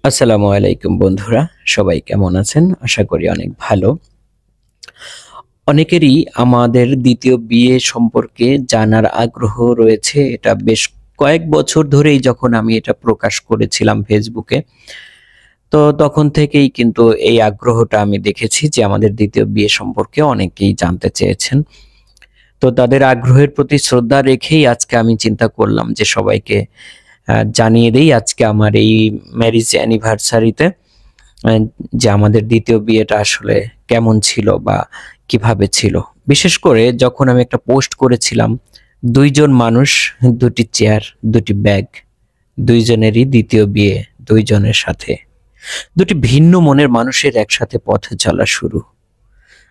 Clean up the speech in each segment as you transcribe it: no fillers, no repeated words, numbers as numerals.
আসসালামু আলাইকুম বন্ধুরা, সবাই কেমন আছেন? আশা করি অনেক ভালো। অনেকেরই আমাদের দ্বিতীয় বিয়ে সম্পর্কে জানার আগ্রহ রয়েছে। এটা বেশ কয়েক বছর ধরেই যখন আমি এটা প্রকাশ করেছিলাম ফেসবুকে, তো তখন থেকেই কিন্তু এই আগ্রহটা আমি দেখেছি যে আমাদের দ্বিতীয় বিয়ে সম্পর্কে অনেকেই জানতে চেয়েছেন। তো তাদের আগ্রহের প্রতি শ্রদ্ধা রেখেই আজকে আমি চিন্তা করলাম যে সবাইকে জানিয়ে দেই আজকে আমার এই ম্যারেজ অ্যানিভার্সারিতে যে আমাদের দ্বিতীয় বিয়েটা আসলে কেমন ছিল বা কিভাবে ছিল। বিশেষ করে যখন আমি একটা পোস্ট করেছিলাম, ২ জন মানুষ, ২টি চেয়ার, ২টি ব্যাগ, ২ জনেরই দ্বিতীয় বিয়ে, ২ জনের সাথে। ২টি ভিন্ন মনের মানুষের একসাথে পথে চলা শুরু।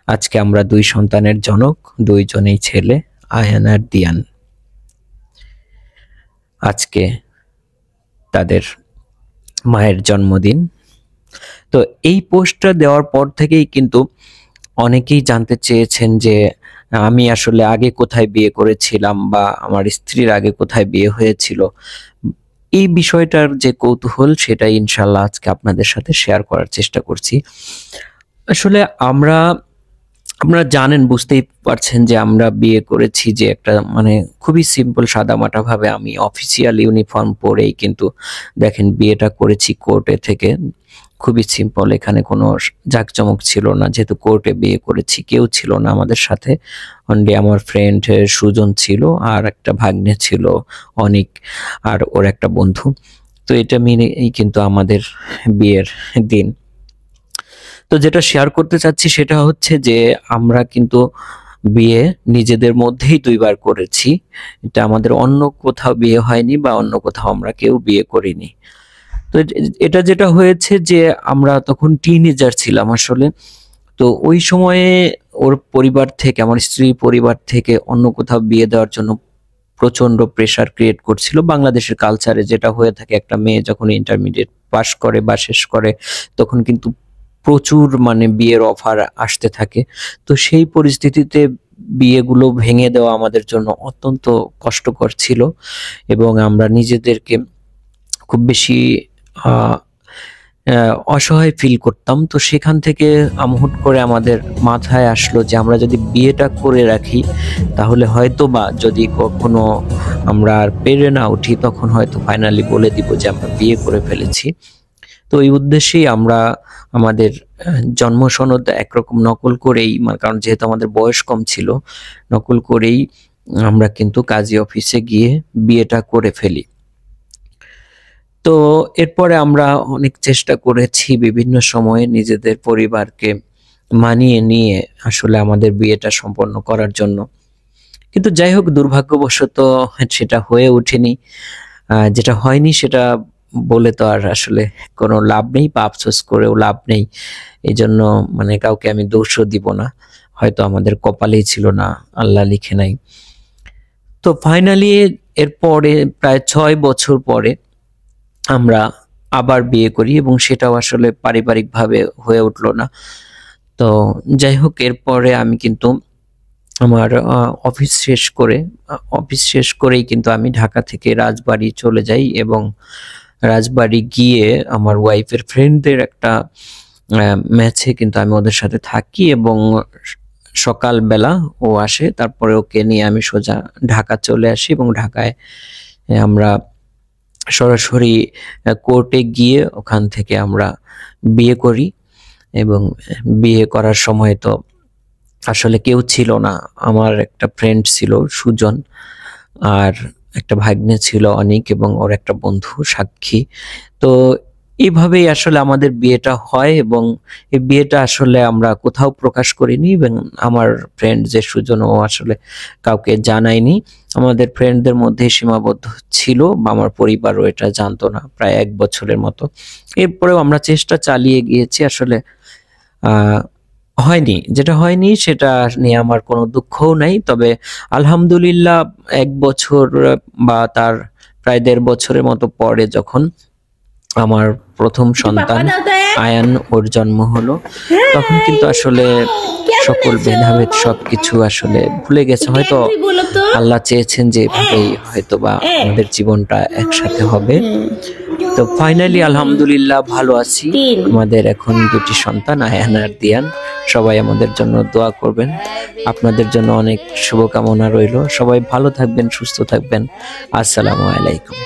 আজকে আমরা ২ সন্তানের জনক, ২ জনেই ছেলে, আয়ান আর দিয়ান। আজকে তাদের মায়ের জন্মদিন। তো এই পোস্টটা দেওয়ার পর থেকেই কিন্তু অনেকেই জানতে চেয়েছেন যে আমি আসলে আগে কোথায় বিয়ে করেছিলাম বা আমার স্ত্রীর আগে কোথায় বিয়ে হয়েছিল। এই বিষয়টার যে কৌতূহল সেটাই ইনশাল্লাহ আজকে আপনাদের সাথে শেয়ার করার চেষ্টা করছি। আসলে আপনারা জানেন, বুঝতেই পারছেন যে আমরা বিয়ে করেছি যে একটা মানে খুবই সিম্পল সাদামাটা ভাবে। আমি অফিসিয়াল ইউনিফর্ম পরেই কিন্তু দেখেন বিয়েটা করেছি কোর্টে থেকে। খুবই সিম্পল, এখানে কোনো জাঁকজমক ছিল না, যেহেতু কোর্টে বিয়ে করেছি। কেউ ছিল না আমাদের সাথে, অনলি আমার ফ্রেন্ড সুজন ছিল আর একটা ভাগ্নে ছিল অনিক, আর ওর একটা বন্ধু। তো এটা মিলেই কিন্তু আমাদের বিয়ের দিন। তো যেটা শেয়ার করতে চাচ্ছি সেটা হচ্ছে যে আমরা কিন্তু বিয়ে নিজেদের মধ্যেই ২ বার করেছি। এটা আমাদের অন্য কোথাও বিয়ে হয়নি বা অন্য কোথাও আমরা কেউ বিয়ে করিনি। তো এটা যেটা হয়েছে যে আমরা তখন টিনেজার ছিলাম আসলে। তো ওই সময়ে ওর পরিবার থেকে, আমার স্ত্রীর পরিবার থেকে অন্য কোথাও বিয়ে দেওয়ার জন্য প্রচন্ড প্রেসার ক্রিয়েট করছিল। বাংলাদেশের কালচারে যেটা হয়ে থাকে, একটা মেয়ে যখন ইন্টারমিডিয়েট পাশ করে বা শেষ করে তখন কিন্তু প্রচুর মানে বিয়ের অফার আসতে থাকে। তো সেই পরিস্থিতিতে বিয়েগুলো ভেঙে দেওয়া আমাদের জন্য অত্যন্ত কষ্টকর ছিল এবং আমরা নিজেদেরকে খুব বেশি আহ অসহায় ফিল করতাম। তো সেখান থেকে হুট করে আমাদের মাথায় আসলো যে আমরা যদি বিয়েটা করে রাখি তাহলে হয়তো বা যদি কখনো আমরা আর পেরে না উঠি তখন হয়তো ফাইনালি বলে দিব যে আমরা বিয়ে করে ফেলেছি। তো এই উদ্দেশ্যেই আমরা আমাদের জন্ম সনদ একরকম নকল করেই, কারণ যেহেতু আমাদের বয়স কম ছিল, নকল করেই আমরা কিন্তু কাজী অফিসে গিয়ে বিয়েটা করে ফেলি। তো এরপরে আমরা অনেক চেষ্টা করেছি বিভিন্ন সময়ে নিজেদের পরিবারকে মানিয়ে নিয়ে আসলে আমাদের বিয়েটা সম্পন্ন করার জন্য। কিন্তু যাই হোক, দুর্ভাগ্যবশত সেটা হয়ে ওঠেনি। যেটা হয়নি সেটা বলে তো আর আসলে কোনো লাভ নেই বা আফসোস করেও লাভ নেই। এই জন্য মানে কাউকে আমি দোষও দিব না, হয়তো আমাদের কপালেই ছিল না, আল্লাহ লিখে নাই। তো ফাইনালি এরপরে প্রায় ৬ বছর পরে আমরা আবার বিয়ে করি এবং সেটাও আসলে পারিবারিকভাবে হয়ে উঠলো না। তো যাই হোক, এরপরে আমি কিন্তু আমার অফিস শেষ করেই কিন্তু আমি ঢাকা থেকে রাজবাড়ী চলে যাই এবং রাজবাড়ী গিয়ে আমার ওয়াইফের ফ্রেন্ডদের একটা ম্যাচে কিন্তু আমি ওদের সাথে থাকি এবং সকালবেলা ও আসে, তারপরে ওকে নিয়ে আমি সোজা ঢাকা চলে আসি এবং ঢাকায় আমরা সরাসরি কোর্টে গিয়ে ওখান থেকে আমরা বিয়ে করি। এবং বিয়ে করার সময় তো আসলে কেউ ছিল না। আমার একটা ফ্রেন্ড ছিল সুজন, আর একটা ভাগ্নে ছিল অনিক এবং ওর একটা বন্ধু সাক্ষী। তো এইভাবেই আসলে আমাদের বিয়েটা হয় এবং এই বিয়েটা আসলে আমরা কোথাও প্রকাশ করিনি এবং আমার ফ্রেন্ড যে সুজন, ও আসলে কাউকে জানায়নি। আমাদের ফ্রেন্ডদের মধ্যে সীমাবদ্ধ ছিল বা আমার পরিবারও এটা জানতো না প্রায় ১ বছরের মতো। এরপরেও আমরা চেষ্টা চালিয়ে গিয়েছি, আসলে হয়নি। যেটা হয়নি সেটা নিয়ে আমার কোনো দুঃখও নাই। তবে আলহামদুলিল্লাহ ১ বছর বা তার প্রায় ১.৫ বছরের মতো পরে যখন আমার প্রথম সন্তান আয়ান ওর জন্ম হলো, তখন কিন্তু আসলে সকল ভেদাভেদ সবকিছু আসলে ভুলে গেছে। হয়তো আল্লাহ চেয়েছেন যে এভাবেই হয়তো বা আমাদের জীবনটা একসাথে হবে। তো তো ফাইনালি আলহামদুলিল্লাহ ভালো আছি। আমাদের এখন দুটি সন্তান, আয়ান আর দিয়ান। সবাই আমাদের জন্য দোয়া করবেন, আপনাদের জন্য অনেক শুভকামনা রইল। সবাই ভালো থাকবেন, সুস্থ থাকবেন। আসসালামু আলাইকুম।